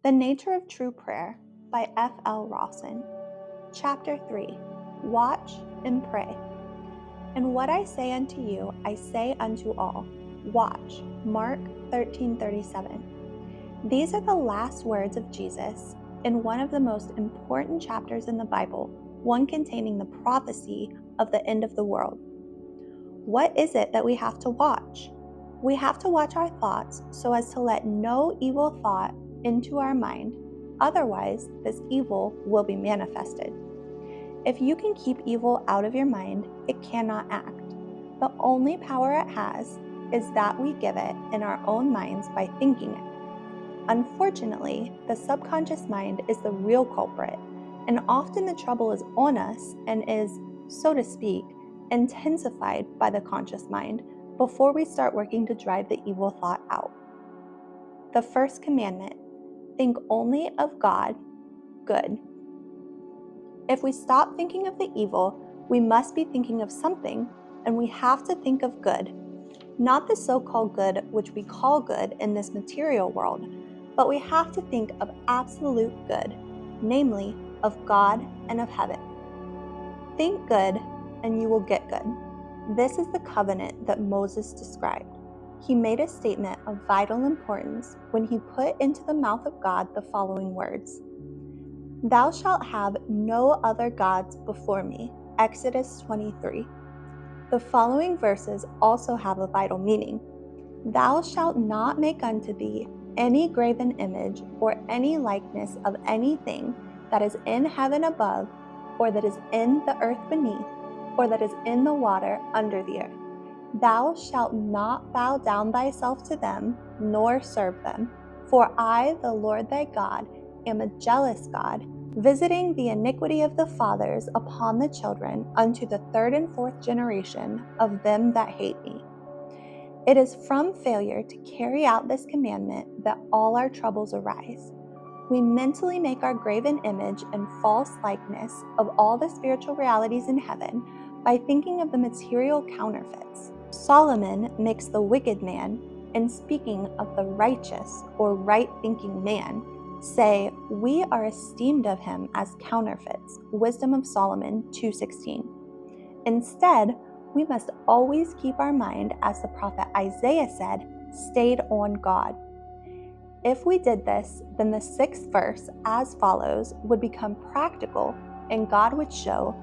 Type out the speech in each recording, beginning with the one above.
The Nature of True Prayer by F.L. Rawson. Chapter 3. Watch and Pray. And what I say unto you, I say unto all, watch. Mark 13:37. These are the last words of Jesus in one of the most important chapters in the Bible, one containing the prophecy of the end of the world. What is it that we have to watch? We have to watch our thoughts so as to let no evil thought into our mind. Otherwise, this evil will be manifested. If you can keep evil out of your mind, it cannot act. The only power it has is that we give it in our own minds by thinking it. Unfortunately, the subconscious mind is the real culprit, and often the trouble is on us and is, so to speak, intensified by the conscious mind before we start working to drive the evil thought out. The first commandment: think only of God, good. If we stop thinking of the evil, we must be thinking of something, and we have to think of good. Not the so-called good which we call good in this material world, but we have to think of absolute good, namely of God and of heaven. Think good, and you will get good. This is the covenant that Moses described. He made a statement of vital importance when he put into the mouth of God the following words: Thou shalt have no other gods before me. Exodus 23. The following verses also have a vital meaning. Thou shalt not make unto thee any graven image or any likeness of anything that is in heaven above, or that is in the earth beneath, or that is in the water under the earth. Thou shalt not bow down thyself to them, nor serve them. For I, the Lord thy God, am a jealous God, visiting the iniquity of the fathers upon the children unto the third and fourth generation of them that hate me. It is from failure to carry out this commandment that all our troubles arise. We mentally make our graven image and false likeness of all the spiritual realities in heaven by thinking of the material counterfeits. Solomon makes the wicked man, in speaking of the righteous or right-thinking man, say, we are esteemed of him as counterfeits. Wisdom of Solomon 2:16. Instead, we must always keep our mind, as the prophet Isaiah said, stayed on God. If we did this, then the 6th verse, as follows, would become practical, and God would show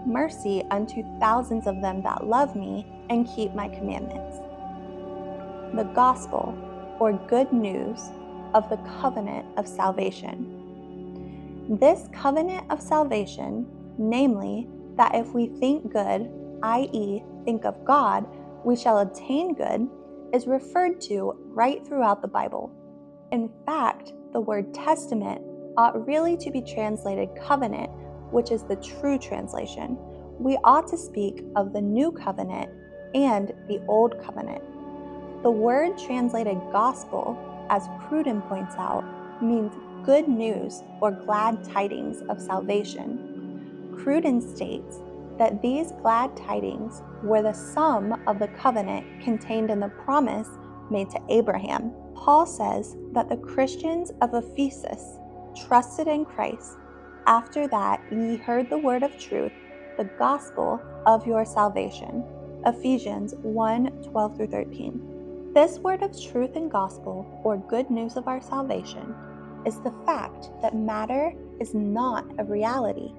mercy unto thousands of them that love me and keep my commandments. The gospel, or good news, of the covenant of salvation. This covenant of salvation, namely, that if we think good, i.e., think of God, we shall obtain good, is referred to right throughout the Bible. In fact, the word testament ought really to be translated covenant, which is the true translation. We ought to speak of the new covenant and the old covenant. The word translated gospel, as Cruden points out, means good news or glad tidings of salvation. Cruden states that these glad tidings were the sum of the covenant contained in the promise made to Abraham. Paul says that the Christians of Ephesus trusted in Christ after that ye heard the word of truth, the gospel of your salvation. Ephesians 1:12-13. This word of truth and gospel, or good news of our salvation, is the fact that matter is not a reality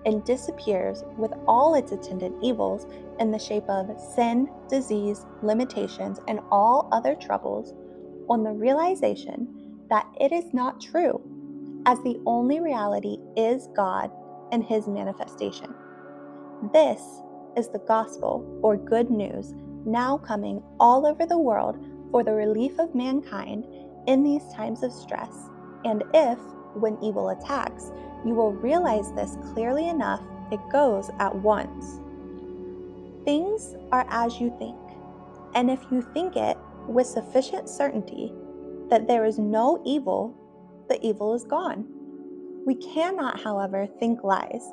and disappears with all its attendant evils in the shape of sin, disease, limitations, and all other troubles, on the realization that it is not true, as the only reality is God and His manifestation. This is the gospel, or good news, now coming all over the world for the relief of mankind in these times of stress. And if, when evil attacks, you will realize this clearly enough, it goes at once. Things are as you think, and if you think it with sufficient certainty that there is no evil, the evil is gone. We cannot, however, think lies,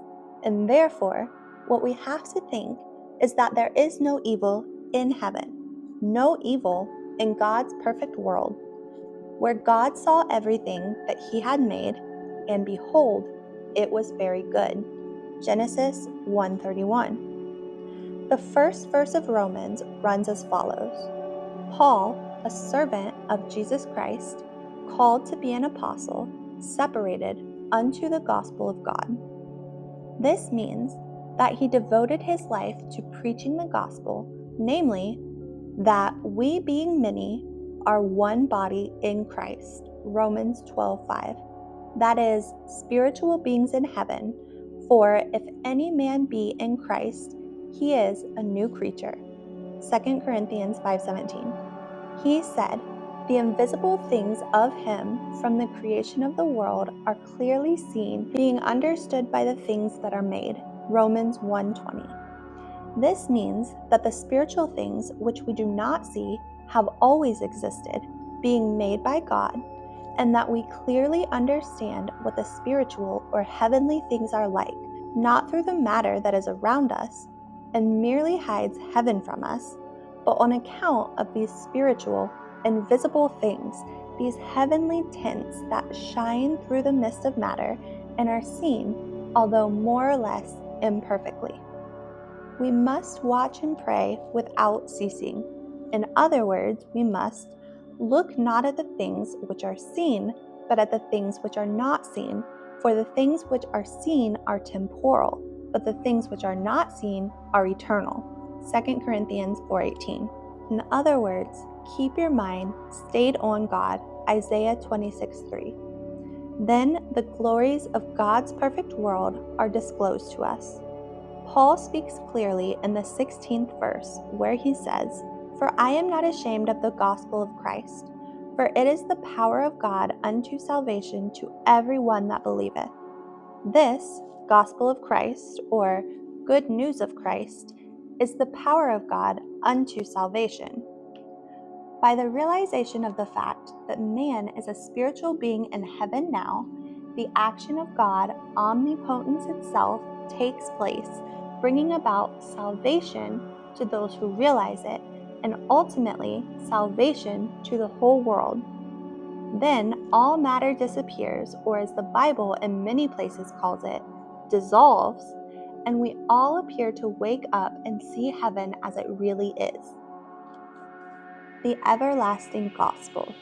and therefore, what we have to think is that there is no evil in heaven, no evil in God's perfect world. where God saw everything that he had made, and behold, it was very good. Genesis 1:31. The first verse of Romans runs as follows: Paul, a servant of Jesus Christ, called to be an apostle, separated unto the gospel of God. This means that he devoted his life to preaching the gospel, namely, that we being many are one body in Christ. Romans 12:5. That is, spiritual beings in heaven. For if any man be in Christ, he is a new creature. 2 Corinthians 5:17. He said, the invisible things of him from the creation of the world are clearly seen, being understood by the things that are made. Romans 1:20. This means that the spiritual things which we do not see have always existed, being made by God, and that we clearly understand what the spiritual or heavenly things are like, not through the matter that is around us and merely hides heaven from us, but on account of these spiritual and visible things, these heavenly tints that shine through the mist of matter and are seen, although more or less imperfectly. We must watch and pray without ceasing. In other words, we must look not at the things which are seen, but at the things which are not seen. For the things which are seen are temporal, but the things which are not seen are eternal. 2 Corinthians 4:18. In other words, keep your mind stayed on God. Isaiah 26:3. Then the glories of God's perfect world are disclosed to us. Paul speaks clearly in the 16th verse, where he says, For I am not ashamed of the gospel of Christ, for it is the power of God unto salvation to every one that believeth. This gospel of Christ, or good news of Christ, is the power of God unto salvation. By the realization of the fact that man is a spiritual being in heaven now, the action of God, omnipotence itself, takes place, bringing about salvation to those who realize it, and ultimately salvation to the whole world. Then all matter disappears, or as the Bible in many places calls it, dissolves, and we all appear to wake up and see heaven as it really is. The everlasting gospel.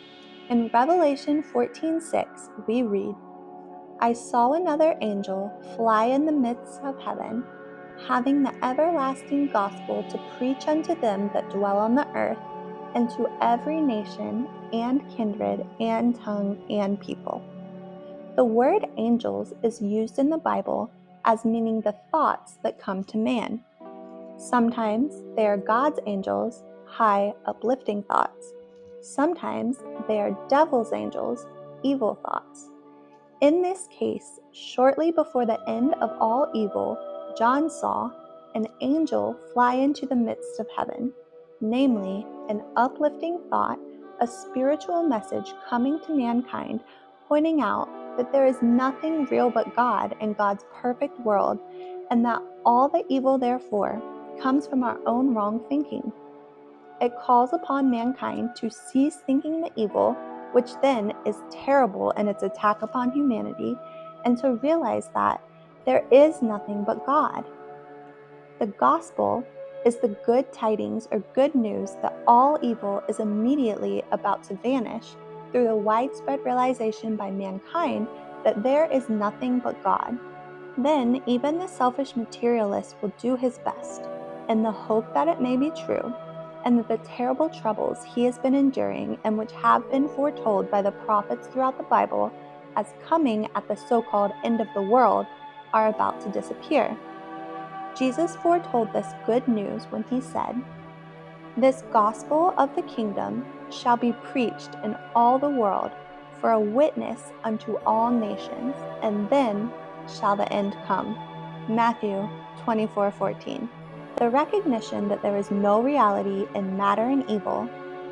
In Revelation 14:6, we read, I saw another angel fly in the midst of heaven, having the everlasting gospel to preach unto them that dwell on the earth, and to every nation and kindred and tongue and people. The word angels is used in the Bible as meaning the thoughts that come to man. Sometimes they are God's angels, high, uplifting thoughts. Sometimes they are devil's angels, evil thoughts. In this case, shortly before the end of all evil, John saw an angel fly into the midst of heaven, namely, an uplifting thought, a spiritual message coming to mankind, pointing out that there is nothing real but God and God's perfect world, and that all the evil, therefore, comes from our own wrong thinking. It calls upon mankind to cease thinking the evil, which then is terrible in its attack upon humanity, and to realize that there is nothing but God. The gospel is the good tidings or good news that all evil is immediately about to vanish through the widespread realization by mankind that there is nothing but God. Then even the selfish materialist will do his best, in the hope that it may be true, and that the terrible troubles he has been enduring and which have been foretold by the prophets throughout the Bible as coming at the so-called end of the world are about to disappear. Jesus foretold this good news when he said, This gospel of the kingdom shall be preached in all the world for a witness unto all nations, and then shall the end come. Matthew 24:14. The recognition that there is no reality in matter and evil,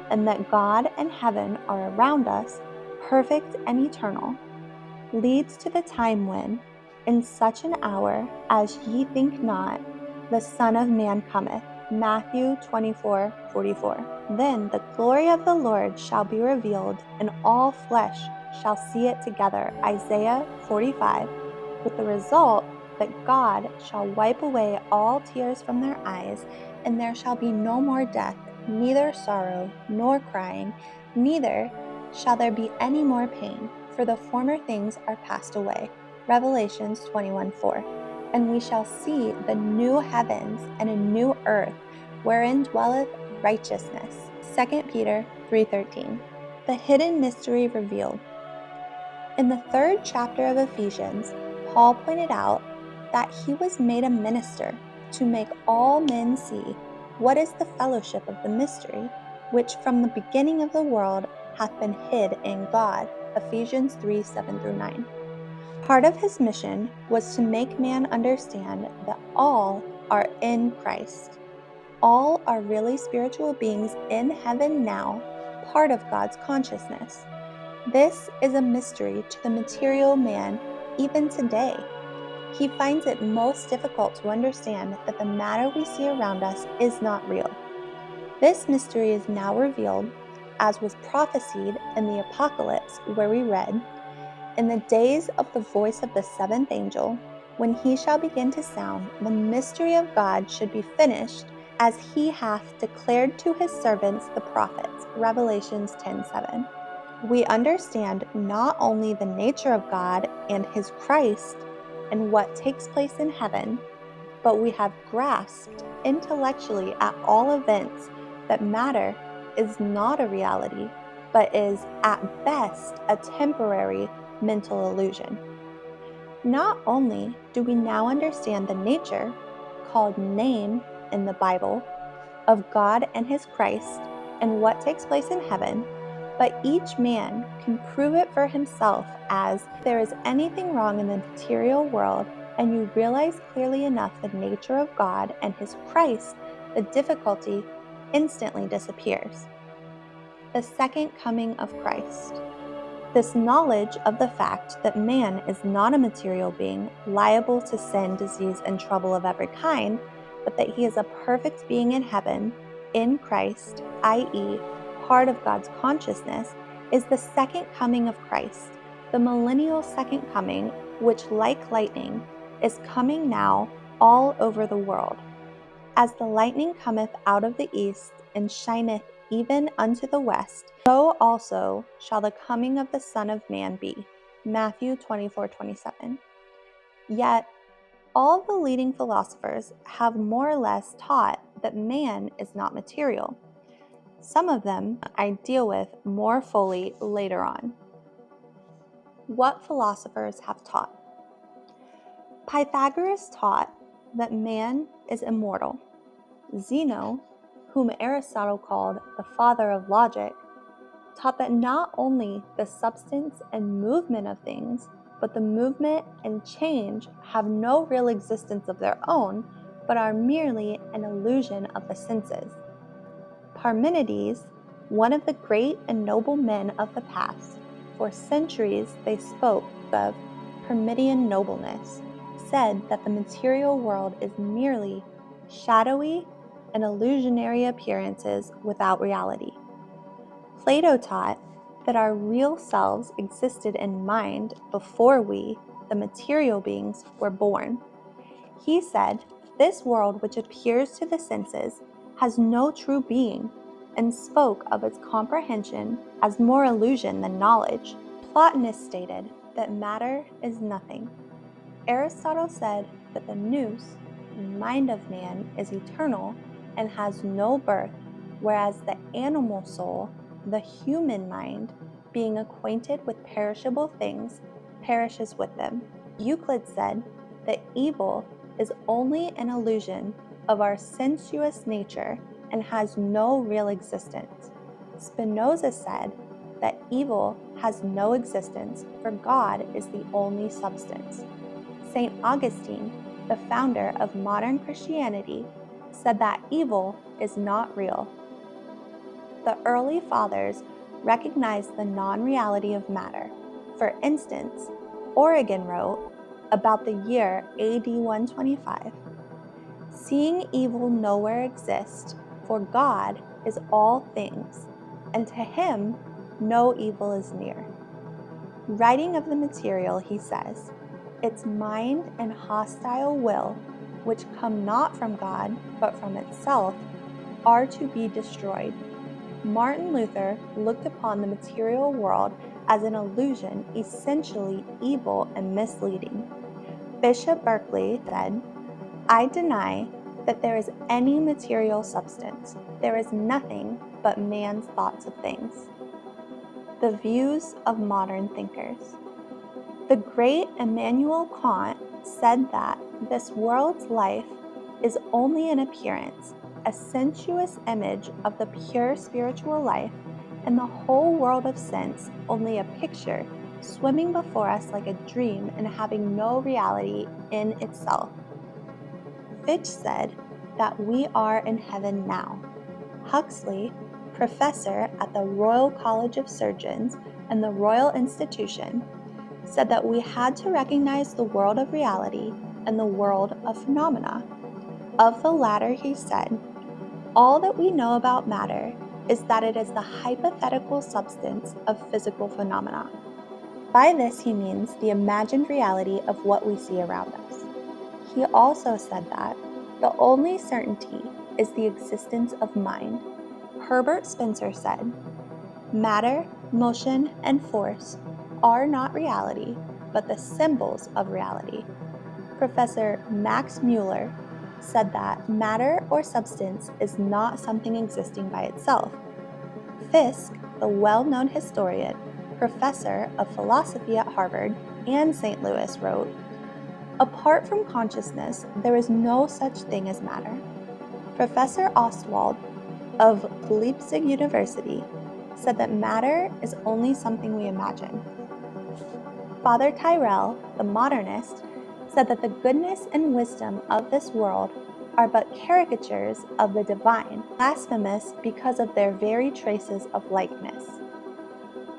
and that God and heaven are around us, perfect and eternal, leads to the time when, in such an hour as ye think not, the Son of Man cometh. Matthew 24:44. Then the glory of the Lord shall be revealed, and all flesh shall see it together. Isaiah 45, with the result that God shall wipe away all tears from their eyes, and there shall be no more death, neither sorrow nor crying, neither shall there be any more pain, for the former things are passed away. Revelations 21:4. And we shall see the new heavens and a new earth, wherein dwelleth righteousness. 2 Peter 3:13. The hidden mystery revealed. In the 3rd chapter of Ephesians, Paul pointed out that he was made a minister to make all men see what is the fellowship of the mystery, which from the beginning of the world hath been hid in God. Ephesians 3:7-9. Part of his mission was to make man understand that all are in Christ. All are really spiritual beings in heaven now, part of God's consciousness. This is a mystery to the material man even today. He finds it most difficult to understand that the matter we see around us is not real. This mystery is now revealed, as was prophesied in the Apocalypse, where we read, "In the days of the voice of the 7th angel, when he shall begin to sound, the mystery of God should be finished, as he hath declared to his servants the prophets." Revelations 10:7. We understand not only the nature of God and his Christ and what takes place in heaven, but we have grasped intellectually at all events that matter is not a reality, but is at best a temporary mental illusion. Not only do we now understand the nature, called name in the Bible, of God and his Christ and what takes place in heaven, but each man can prove it for himself, as if there is anything wrong in the material world and you realize clearly enough the nature of God and his Christ, the difficulty instantly disappears. The second coming of Christ. This knowledge of the fact that man is not a material being liable to sin, disease, and trouble of every kind, but that he is a perfect being in heaven, in Christ, i.e., part of God's consciousness, is the second coming of Christ, the millennial second coming, which, like lightning, is coming now all over the world. As the lightning cometh out of the east, and shineth even unto the west, so also shall the coming of the Son of Man be. Matthew 24:27. Yet, all the leading philosophers have more or less taught that man is not material. Some of them I deal with more fully later on. What philosophers have taught. Pythagoras taught that man is immortal. Zeno, whom Aristotle called the father of logic, taught that not only the substance and movement of things, but the movement and change have no real existence of their own, but are merely an illusion of the senses. Parmenides, one of the great and noble men of the past, for centuries they spoke of Parmenidean nobleness, said that the material world is merely shadowy and illusionary appearances without reality. Plato taught that our real selves existed in mind before we, the material beings, were born. He said, "This world which appears to the senses has no true being," and spoke of its comprehension as more illusion than knowledge. Plotinus stated that matter is nothing. Aristotle said that the nous, mind of man, is eternal and has no birth, whereas the animal soul, the human mind, being acquainted with perishable things, perishes with them. Euclid said that evil is only an illusion of our sensuous nature and has no real existence. Spinoza said that evil has no existence, for God is the only substance. St. Augustine, the founder of modern Christianity, said that evil is not real. The early fathers recognized the non-reality of matter. For instance, Origen wrote about the year AD 125, seeing evil nowhere exist, for God is all things, and to him no evil is near. Writing of the material, he says, its mind and hostile will, which come not from God, but from itself, are to be destroyed. Martin Luther looked upon the material world as an illusion essentially evil and misleading. Bishop Berkeley said, I deny that there is any material substance. There is nothing but man's thoughts of things. The views of modern thinkers. The great Immanuel Kant said that this world's life is only an appearance, a sensuous image of the pure spiritual life, and the whole world of sense only a picture swimming before us like a dream and having no reality in itself. Fitch said that we are in heaven now. Huxley, professor at the Royal College of Surgeons and the Royal Institution, said that we had to recognize the world of reality and the world of phenomena. Of the latter, he said, all that we know about matter is that it is the hypothetical substance of physical phenomena. By this, he means the imagined reality of what we see around us. He also said that the only certainty is the existence of mind. Herbert Spencer said, matter, motion, and force are not reality, but the symbols of reality. Professor Max Mueller said that matter or substance is not something existing by itself. Fiske, the well-known historian, professor of philosophy at Harvard and St. Louis, wrote, apart from consciousness, there is no such thing as matter. Professor Ostwald of Leipzig University said that matter is only something we imagine. Father Tyrrell, the modernist, said that the goodness and wisdom of this world are but caricatures of the divine, blasphemous because of their very traces of likeness.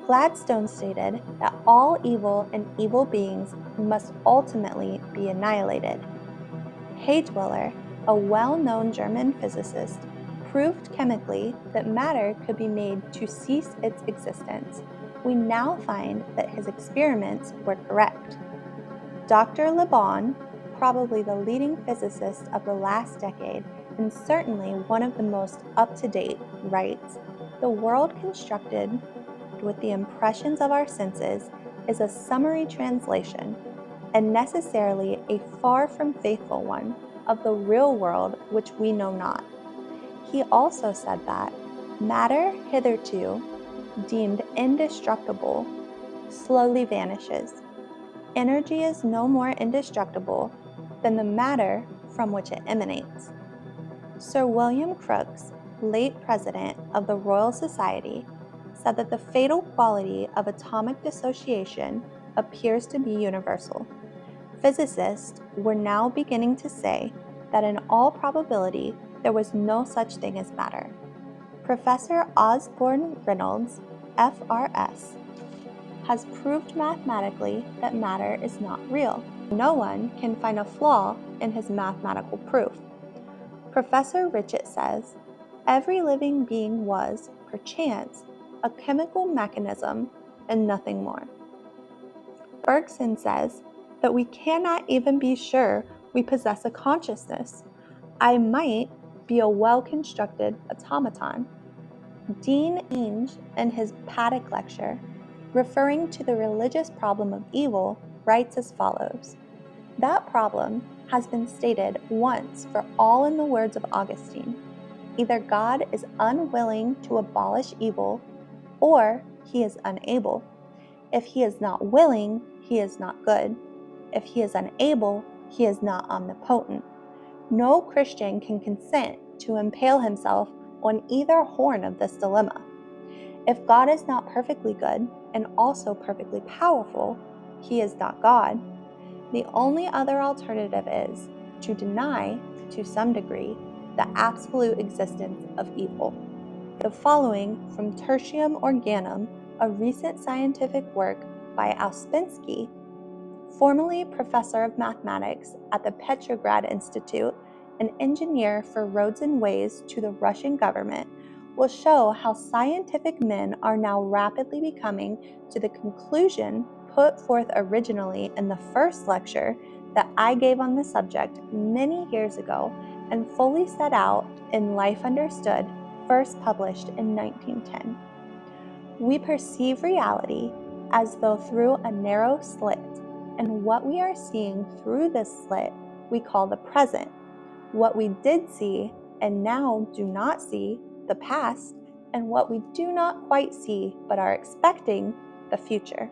Gladstone stated that all evil and evil beings must ultimately be annihilated. Heydweller, a well-known German physicist, proved chemically that matter could be made to cease its existence. We now find that his experiments were correct. Dr. Le Bon, probably the leading physicist of the last decade and certainly one of the most up-to-date, writes, the world constructed with the impressions of our senses is a summary translation, and necessarily a far from faithful one, of the real world which we know not. He also said that matter hitherto deemed indestructible slowly vanishes. Energy is no more indestructible than the matter from which it emanates. Sir William Crookes, late president of the Royal Society, said that the fatal quality of atomic dissociation appears to be universal. Physicists were now beginning to say that in all probability there was no such thing as matter. Professor Osborne Reynolds, FRS, has proved mathematically that matter is not real. No one can find a flaw in his mathematical proof. Professor Richet says, every living being was, perchance, a chemical mechanism and nothing more. Bergson says that we cannot even be sure we possess a consciousness. I might be a well-constructed automaton. Dean Inge, in his Paddock lecture, referring to the religious problem of evil, writes as follows, that problem has been stated once for all in the words of Augustine. Either God is unwilling to abolish evil, or he is unable. If he is not willing, he is not good. If he is unable, he is not omnipotent. No Christian can consent to impale himself on either horn of this dilemma. If God is not perfectly good and also perfectly powerful, he is not God. The only other alternative is to deny, to some degree, the absolute existence of evil. The following from Tertium Organum, a recent scientific work by Ouspensky, formerly professor of mathematics at the Petrograd Institute an engineer for roads and ways to the Russian government, will show how scientific men are now rapidly becoming to the conclusion put forth originally in the first lecture that I gave on the subject many years ago and fully set out in Life Understood, first published in 1910. We perceive reality as though through a narrow slit, and what we are seeing through this slit we call the present. What we did see and now do not see, the past, and what we do not quite see but are expecting, the future.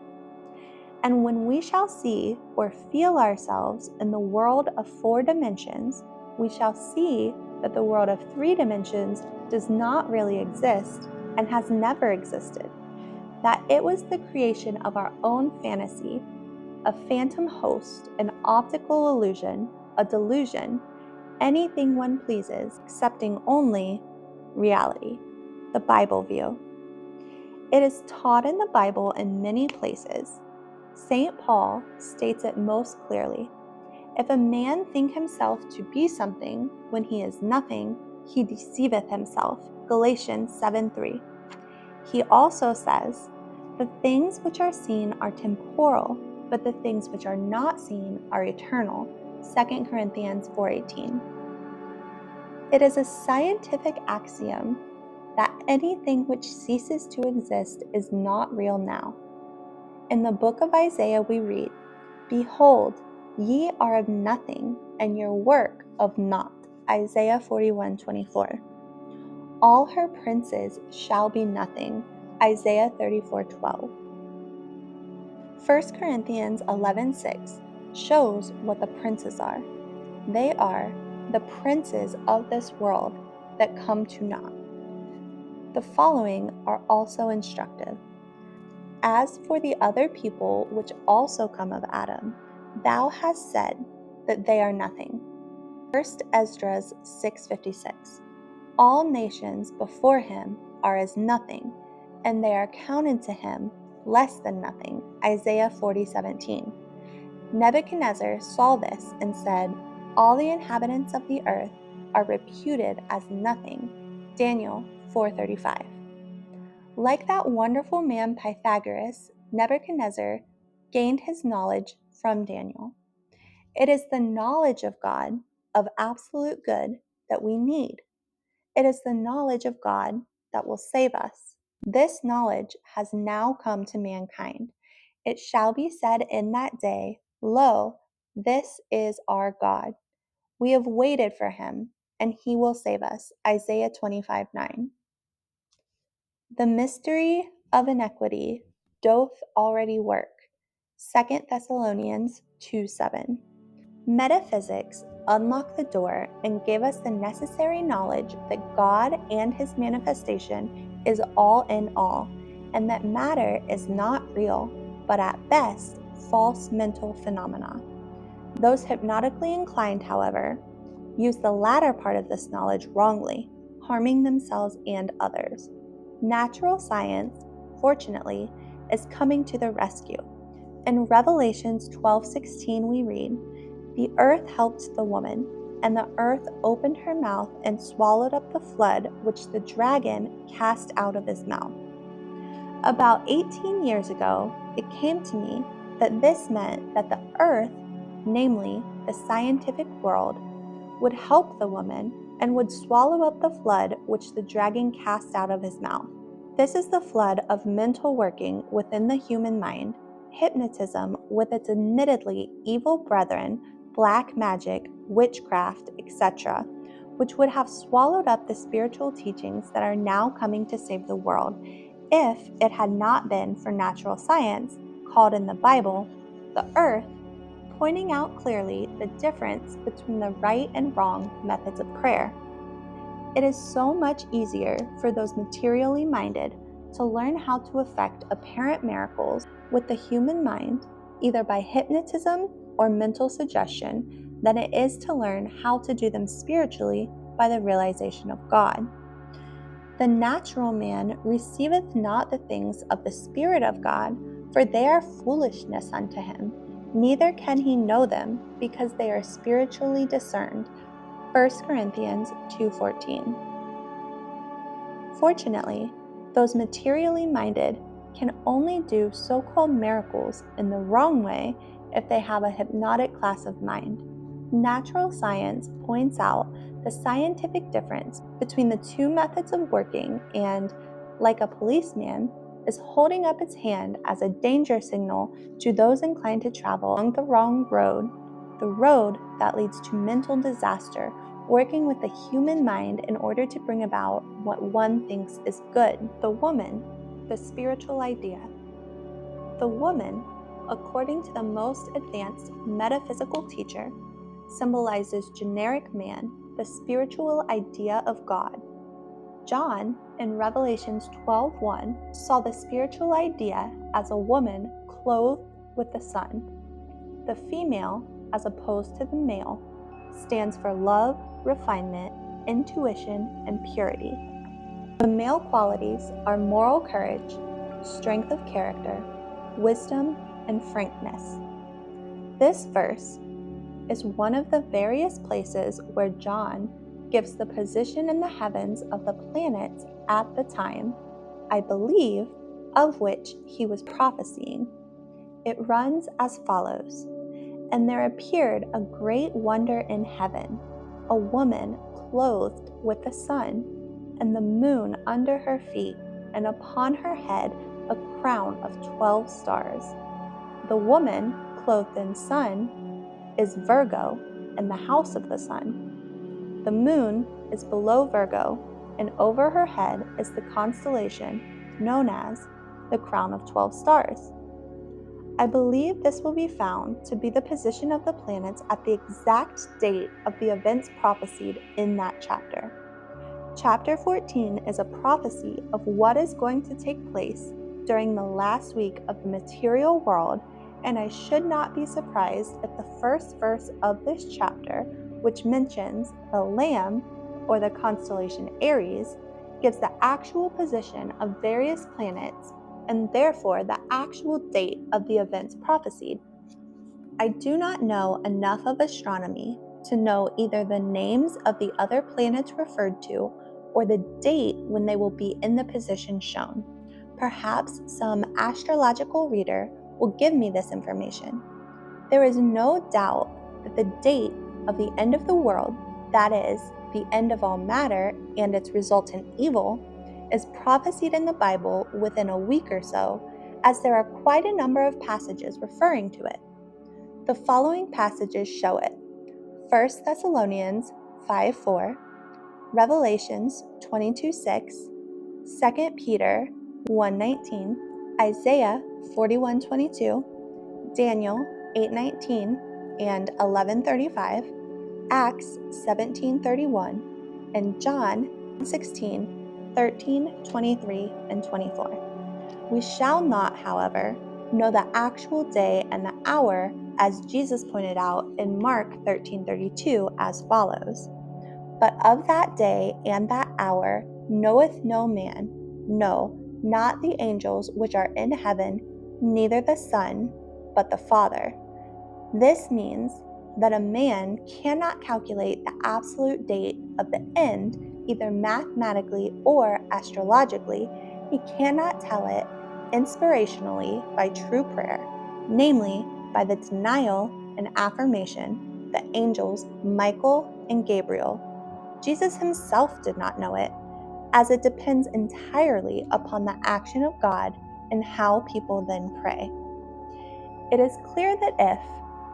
And when we shall see or feel ourselves in the world of 4 dimensions, we shall see that the world of 3 dimensions does not really exist and has never existed, that it was the creation of our own fantasy, a phantom host, an optical illusion, a delusion, anything one pleases, excepting only reality, the Bible view. It is taught in the Bible in many places. St. Paul states it most clearly. If a man think himself to be something when he is nothing, he deceiveth himself. Galatians 7:3. He also says, the things which are seen are temporal, but the things which are not seen are eternal. 2 Corinthians 4:18. It is a scientific axiom that anything which ceases to exist is not real now. In the book of Isaiah we read, behold, ye are of nothing, and your work of naught. Isaiah 41:24. All her princes shall be nothing. Isaiah 34:12. 1 Corinthians 11:6 shows what the princes are. They are the princes of this world that come to naught. The following are also instructive. As for the other people which also come of Adam, thou hast said that they are nothing. 1 Esdras 6:56. All nations before him are as nothing, and they are counted to him less than nothing. Isaiah 40:17. Nebuchadnezzar saw this and said, all the inhabitants of the earth are reputed as nothing. Daniel 4:35. Like that wonderful man Pythagoras, Nebuchadnezzar gained his knowledge from Daniel. It is the knowledge of God, of absolute good, that we need. It is the knowledge of God that will save us. This knowledge has now come to mankind. It shall be said in that day, lo, this is our God. We have waited for him, and he will save us. Isaiah 25:9. The mystery of iniquity doth already work. 2 Thessalonians 2:7. Metaphysics unlocked the door and gave us the necessary knowledge that God and his manifestation is all in all, and that matter is not real, but at best, false mental phenomena. Those hypnotically inclined, however, use the latter part of this knowledge wrongly, harming themselves and others. Natural science, fortunately, is coming to the rescue. In Revelations 12:16 we read, the earth helped the woman, and the earth opened her mouth and swallowed up the flood which the dragon cast out of his mouth. About 18 years ago, it came to me that this meant that the earth, namely the scientific world, would help the woman and would swallow up the flood which the dragon cast out of his mouth. This is the flood of mental working within the human mind, hypnotism with its admittedly evil brethren, black magic, witchcraft, etc., which would have swallowed up the spiritual teachings that are now coming to save the world if it had not been for natural science, called in the Bible the earth, pointing out clearly the difference between the right and wrong methods of prayer. It is so much easier for those materially minded to learn how to effect apparent miracles with the human mind, either by hypnotism or mental suggestion, than it is to learn how to do them spiritually by the realization of God. The natural man receiveth not the things of the Spirit of God, for they are foolishness unto him, neither can he know them, because they are spiritually discerned. 1 Corinthians 2:14. Fortunately, those materially minded can only do so-called miracles in the wrong way if they have a hypnotic class of mind. Natural science points out the scientific difference between the two methods of working and, like a policeman, is holding up its hand as a danger signal to those inclined to travel along the wrong road, the road that leads to mental disaster, working with the human mind in order to bring about what one thinks is good. The woman, the spiritual idea. The woman, according to the most advanced metaphysical teacher, symbolizes generic man, the spiritual idea of God. John, in Revelations 12:1, saw the spiritual idea as a woman clothed with the sun. The female, as opposed to the male, stands for love, refinement, intuition, and purity. The male qualities are moral courage, strength of character, wisdom, and frankness. This verse is one of the various places where John gives the position in the heavens of the planets at the time, I believe, of which he was prophesying. It runs as follows: "And there appeared a great wonder in heaven, a woman clothed with the sun, and the moon under her feet, and upon her head a crown of 12 stars." The woman clothed in sun is Virgo and the house of the sun. The moon is below Virgo, and over her head is the constellation known as the crown of 12 stars. I believe this will be found to be the position of the planets at the exact date of the events prophesied in that chapter. Chapter 14 is a prophecy of what is going to take place during the last week of the material world, and I should not be surprised if the first verse of this chapter, which mentions the Lamb, or the constellation Aries, gives the actual position of various planets and therefore the actual date of the events prophesied. I do not know enough of astronomy to know either the names of the other planets referred to or the date when they will be in the position shown. Perhaps some astrological reader will give me this information. There is no doubt that the date of the end of the world, that is, the end of all matter and its resultant evil, is prophesied in the Bible within a week or so, as there are quite a number of passages referring to it. The following passages show it: 1 Thessalonians 5:4, Revelations 22:6, 2 Peter 1:19, Isaiah 41:22, Daniel 8:19 and 11:35, Acts 17:31, and John 16:13, 23, and 24. We shall not, however, know the actual day and the hour, as Jesus pointed out in Mark 13:32 as follows: "But of that day and that hour knoweth no man, no, not the angels which are in heaven, neither the Son, but the Father." This means that a man cannot calculate the absolute date of the end, either mathematically or astrologically. He cannot tell it inspirationally by true prayer, namely by the denial and affirmation the angels Michael and Gabriel. Jesus himself did not know it, as it depends entirely upon the action of God and how people then pray. It is clear that if,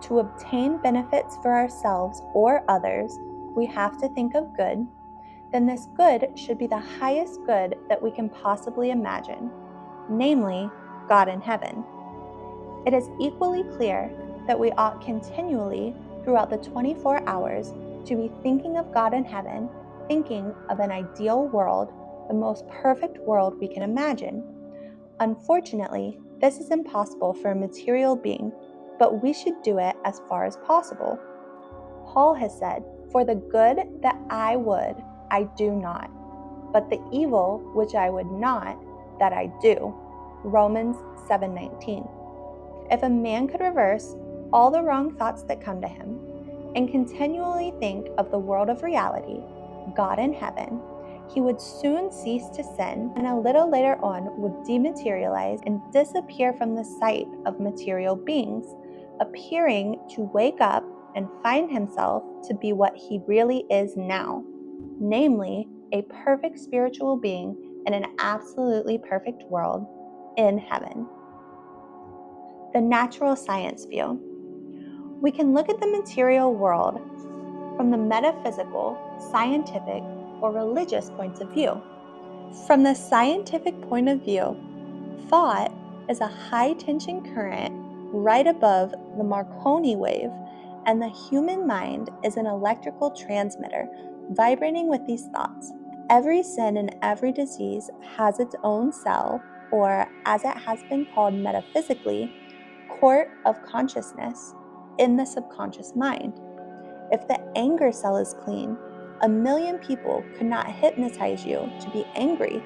to obtain benefits for ourselves or others, we have to think of good, then this good should be the highest good that we can possibly imagine, namely, God in heaven. It is equally clear that we ought continually, throughout the 24 hours, to be thinking of God in heaven, thinking of an ideal world, the most perfect world we can imagine. Unfortunately, this is impossible for a material being, but we should do it as far as possible. Paul has said, "For the good that I would, I do not, but the evil which I would not, that I do." Romans 7:19. If a man could reverse all the wrong thoughts that come to him, and continually think of the world of reality, God in heaven, he would soon cease to sin and a little later on would dematerialize and disappear from the sight of material beings, appearing to wake up and find himself to be what he really is now, namely a perfect spiritual being in an absolutely perfect world in heaven. The natural science view. We can look at the material world from the metaphysical, scientific, or religious points of view. From the scientific point of view, thought is a high-tension current right above the Marconi wave, and the human mind is an electrical transmitter vibrating with these thoughts. Every sin and every disease has its own cell, or as it has been called metaphysically, court of consciousness in the subconscious mind. If the anger cell is clean, 1,000,000 people could not hypnotize you to be angry.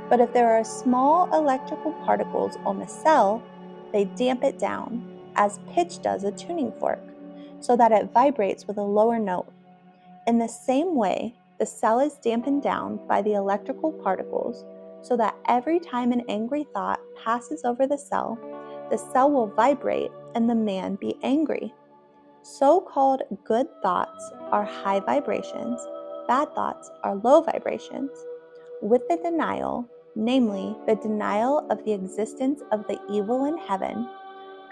But if there are small electrical particles on the cell, they damp it down, as pitch does a tuning fork, so that it vibrates with a lower note. In the same way, the cell is dampened down by the electrical particles, so that every time an angry thought passes over the cell will vibrate and the man be angry. So-called good thoughts are high vibrations, bad thoughts are low vibrations. With the denial, namely the denial of the existence of the evil in heaven,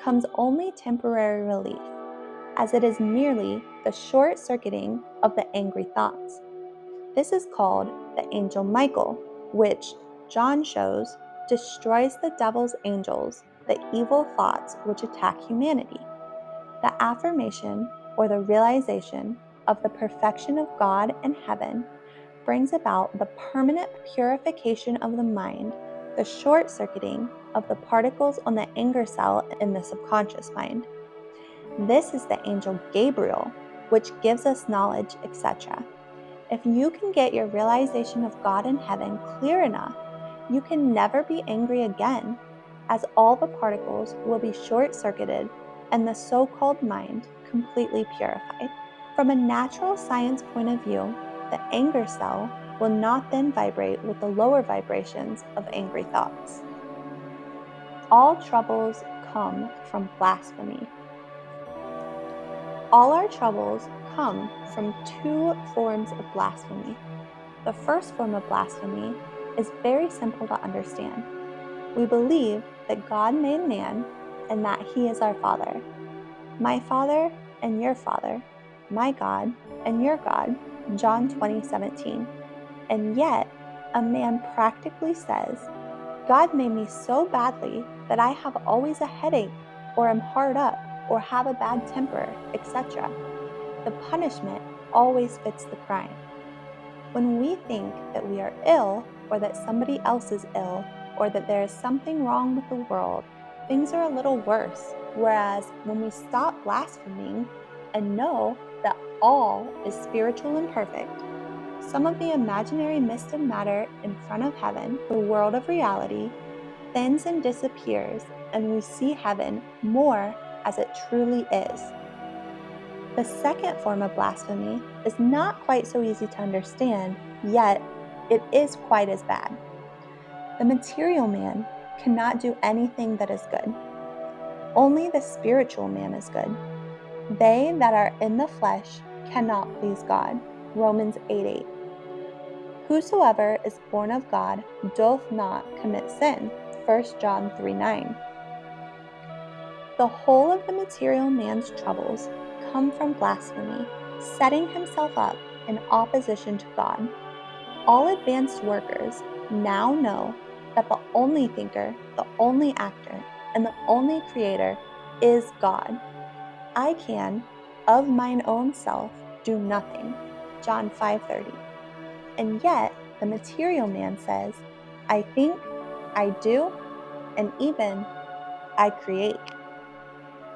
comes only temporary relief, as it is merely the short-circuiting of the angry thoughts. This is called the angel Michael, which, John shows, destroys the devil's angels, the evil thoughts which attack humanity. The affirmation or the realization of the perfection of God in heaven brings about the permanent purification of the mind, the short-circuiting of the particles on the anger cell in the subconscious mind. This is the angel Gabriel, which gives us knowledge, etc. If you can get your realization of God in heaven clear enough, you can never be angry again, as all the particles will be short-circuited and the so-called mind completely purified. From a natural science point of view, the anger cell will not then vibrate with the lower vibrations of angry thoughts. All troubles come from blasphemy. All our troubles come from two forms of blasphemy. The first form of blasphemy is very simple to understand. We believe that God made man and that he is our Father. My Father and your Father, my God and your God, John 20:17. And yet, a man practically says, God made me so badly that I have always a headache, or am hard up, or have a bad temper, etc. The punishment always fits the crime. When we think that we are ill, or that somebody else is ill, or that there is something wrong with the world, things are a little worse. Whereas when we stop blaspheming and know that all is spiritual and perfect, some of the imaginary mist of matter in front of heaven, the world of reality, thins and disappears, and we see heaven more as it truly is. The second form of blasphemy is not quite so easy to understand, yet it is quite as bad. The material man cannot do anything that is good. Only the spiritual man is good. They that are in the flesh cannot please God. Romans 8:8. Whosoever is born of God doth not commit sin. 1 John 3:9. The whole of the material man's troubles come from blasphemy, setting himself up in opposition to God. All advanced workers now know that the only thinker, the only actor, and the only creator is God. I can, of mine own self, do nothing. John 5:30. And yet, the material man says, I think, I do, and even I create.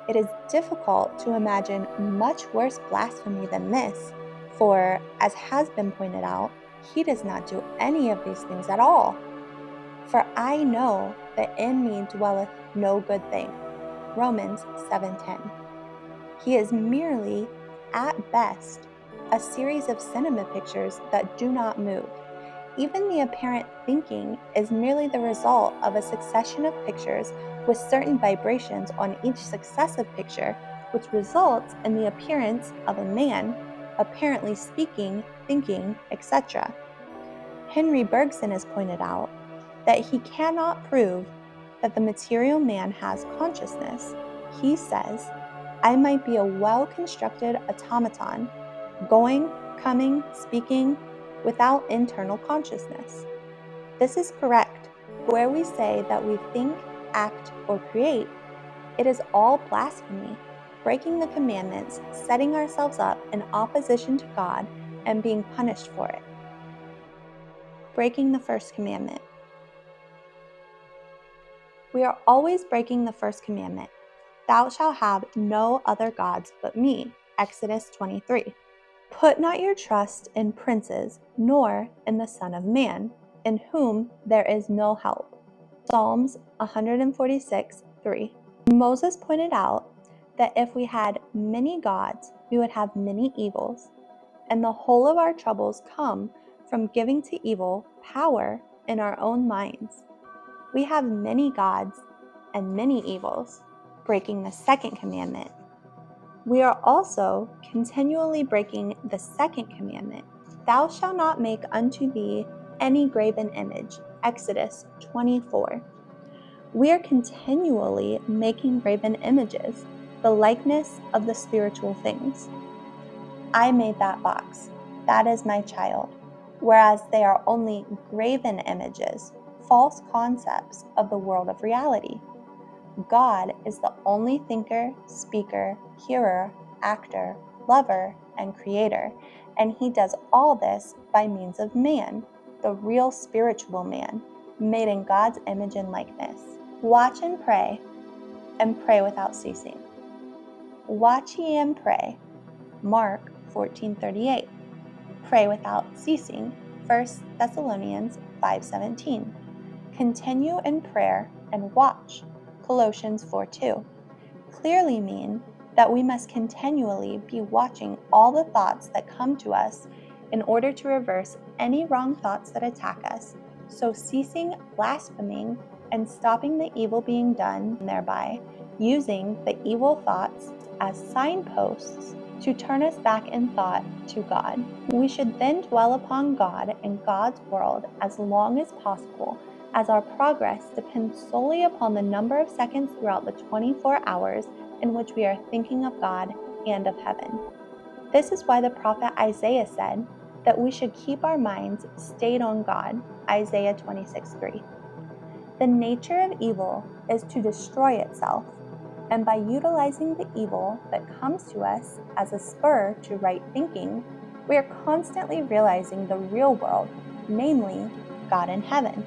It is difficult to imagine much worse blasphemy than this, for, as has been pointed out, he does not do any of these things at all. For I know that in me dwelleth no good thing. Romans 7:10. He is merely at best, a series of cinema pictures that do not move. Even the apparent thinking is merely the result of a succession of pictures with certain vibrations on each successive picture, which results in the appearance of a man, apparently speaking, thinking, etc. Henry Bergson has pointed out that he cannot prove that the material man has consciousness. He says, I might be a well-constructed automaton, going, coming, speaking, without internal consciousness. This is correct. Where we say that we think, act, or create, it is all blasphemy, breaking the commandments, setting ourselves up in opposition to God, and being punished for it. Breaking the first commandment. We are always breaking the first commandment. Thou shalt have no other gods but me. Exodus 23. Put not your trust in princes, nor in the Son of Man, in whom there is no help. Psalms 146:3. Moses pointed out that if we had many gods, we would have many evils, and the whole of our troubles come from giving to evil power in our own minds. We have many gods and many evils, breaking the second commandment. We are also continually breaking the second commandment. Thou shalt not make unto thee any graven image. Exodus 24. We are continually making graven images, the likeness of the spiritual things. I made that box. That is my child. Whereas they are only graven images, false concepts of the world of reality. God is the only thinker, speaker, hearer, actor, lover, and creator, and he does all this by means of man, the real spiritual man, made in God's image and likeness. Watch and pray without ceasing. Watch ye and pray. Mark 14:38. Pray without ceasing. 1 Thessalonians 5:17. Continue in prayer and watch. Colossians 4:2. Clearly mean that we must continually be watching all the thoughts that come to us in order to reverse any wrong thoughts that attack us, so ceasing blaspheming and stopping the evil being done thereby, using the evil thoughts as signposts to turn us back in thought to God. We should then dwell upon God and God's world as long as possible, as our progress depends solely upon the number of seconds throughout the 24 hours in which we are thinking of God and of heaven. This is why the prophet Isaiah said that we should keep our minds stayed on God, Isaiah 26:3. The nature of evil is to destroy itself, and by utilizing the evil that comes to us as a spur to right thinking, we are constantly realizing the real world, namely God in heaven.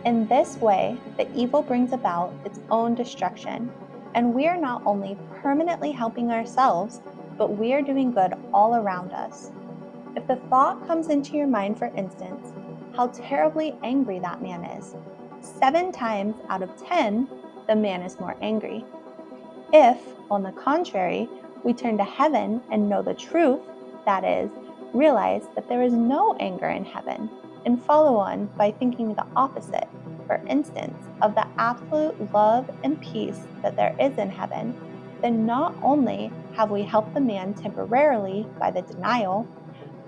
In this way, the evil brings about its own destruction, and we are not only permanently helping ourselves, but we are doing good all around us. If the thought comes into your mind, for instance, how terribly angry that man is, 7 times out of 10, the man is more angry. If, on the contrary, we turn to heaven and know the truth, that is, realize that there is no anger in heaven, and follow on by thinking the opposite, for instance, of the absolute love and peace that there is in heaven, then not only have we helped the man temporarily by the denial,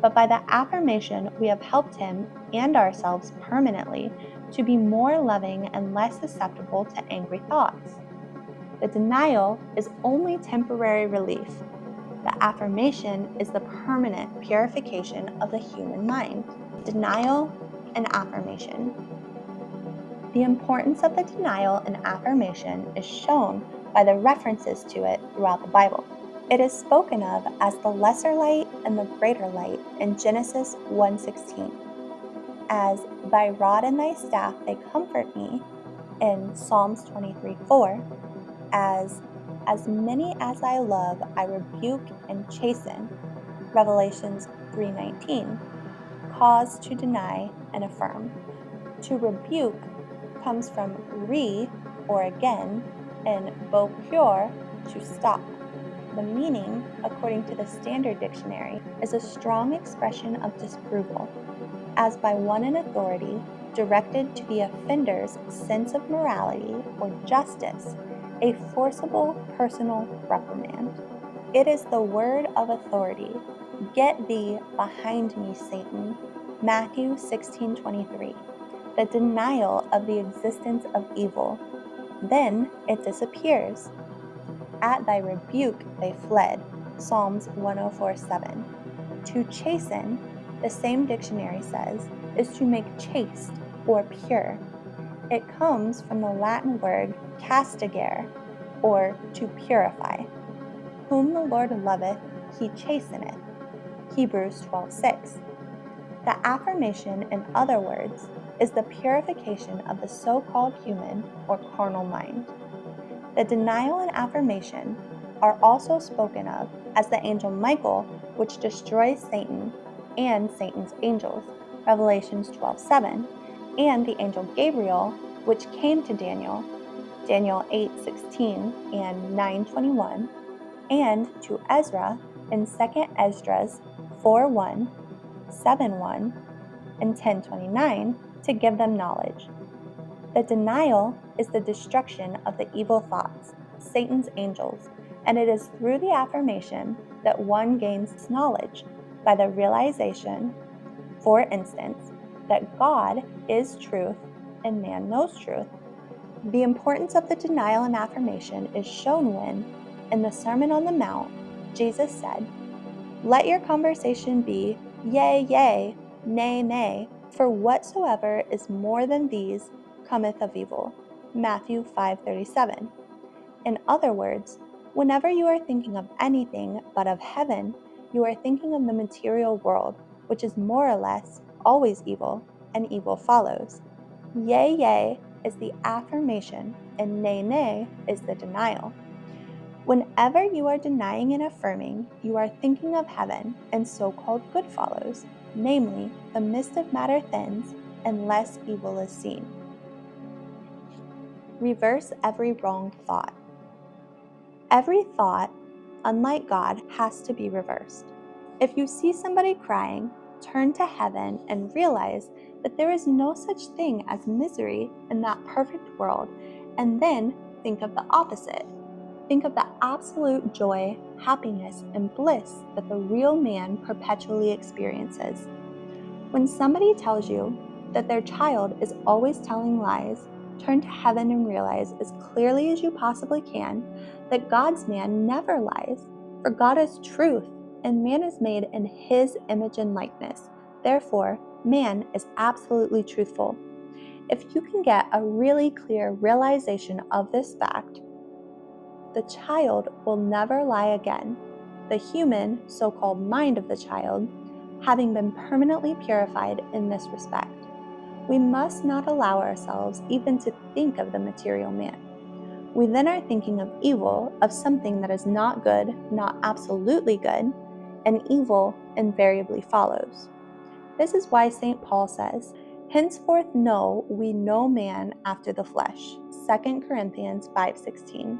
but by the affirmation we have helped him and ourselves permanently to be more loving and less susceptible to angry thoughts. The denial is only temporary relief. The affirmation is the permanent purification of the human mind. Denial and affirmation. The importance of the denial and affirmation is shown by the references to it throughout the Bible. It is spoken of as the lesser light and the greater light in Genesis 1:16, as thy rod and thy staff they comfort me in Psalms 23:4, as many as I love I rebuke and chasten, Revelations 3:19, cause to deny and affirm. To rebuke comes from re, or again, and bo pure, to stop. The meaning, according to the Standard Dictionary, is a strong expression of disapproval, as by one in authority, directed to the offender's sense of morality or justice, a forcible personal reprimand. It is the word of authority. Get thee behind me, Satan. Matthew 16:23. The denial of the existence of evil. Then it disappears. At thy rebuke they fled. Psalms 104:7. To chasten, the same dictionary says, is to make chaste or pure. It comes from the Latin word castigare, or to purify. Whom the Lord loveth, he chasteneth. Hebrews 12:6. The affirmation, in other words, is the purification of the so-called human or carnal mind. The denial and affirmation are also spoken of as the angel Michael, which destroys Satan and Satan's angels, Revelations 12:7, and the angel Gabriel, which came to Daniel, Daniel 8:16 and 9:21, and to Ezra in 2 Esdras 4:1, 7:1, and 10:29 to give them knowledge. The denial is the destruction of the evil thoughts, Satan's angels, and it is through the affirmation that one gains knowledge by the realization, for instance, that God is truth and man knows truth. The importance of the denial and affirmation is shown when, in the Sermon on the Mount, Jesus said, "Let your conversation be, yea, yea, nay, nay, for whatsoever is more than these cometh of evil." Matthew 5:37. In other words, whenever you are thinking of anything but of heaven, you are thinking of the material world, which is more or less always evil, and evil follows. Yea, yea is the affirmation, and nay, nay is the denial. Whenever you are denying and affirming, you are thinking of heaven, and so-called good follows, namely, the mist of matter thins, and less evil is seen. Reverse every wrong thought. Every thought, unlike God, has to be reversed. If you see somebody crying, turn to heaven and realize that there is no such thing as misery in that perfect world, and then think of the opposite. Think of the absolute joy, happiness, and bliss that the real man perpetually experiences. When somebody tells you that their child is always telling lies, turn to heaven and realize as clearly as you possibly can that God's man never lies, for God is truth, and man is made in his image and likeness. Therefore, man is absolutely truthful. If you can get a really clear realization of this fact, the child will never lie again. The human, so-called mind of the child, having been permanently purified in this respect. We must not allow ourselves even to think of the material man. We then are thinking of evil, of something that is not good, not absolutely good, and evil invariably follows. This is why St. Paul says, "Henceforth know we no man after the flesh." 2 Corinthians 5:16.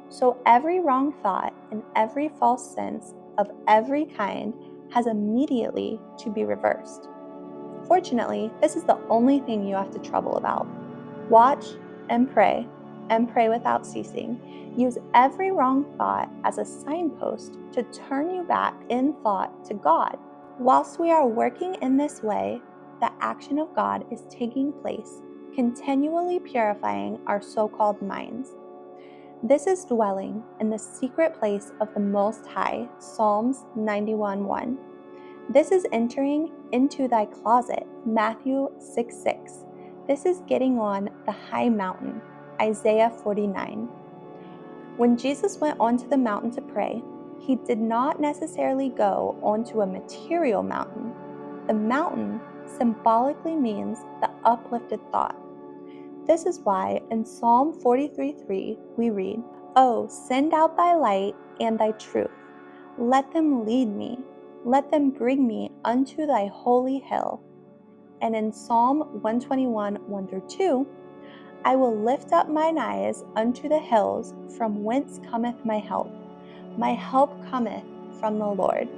So every wrong thought and every false sense of every kind has immediately to be reversed. Fortunately, this is the only thing you have to trouble about. Watch and pray without ceasing. Use every wrong thought as a signpost to turn you back in thought to God. Whilst we are working in this way, the action of God is taking place, continually purifying our so-called minds. This is dwelling in the secret place of the Most High, Psalms 91:1. This is entering into thy closet, Matthew 6:6. This is getting on the high mountain, Isaiah 49. When Jesus went onto the mountain to pray, he did not necessarily go onto a material mountain. The mountain symbolically means the uplifted thought. This is why in Psalm 43:3 we read, "Oh, send out thy light and thy truth. Let them lead me. Let them bring me unto thy holy hill." And in Psalm 121:1-2, "I will lift up mine eyes unto the hills, from whence cometh my help. My help cometh from the Lord.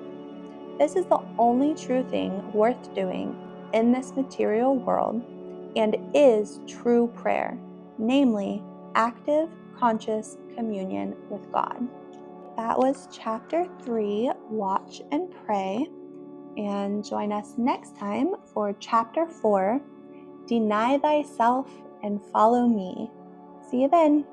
This is the only true thing worth doing in this material world and is true prayer, namely active, conscious communion with God. That was chapter 3, Watch and Pray. And join us next time for chapter 4, Deny Thyself and Follow Me. See you then.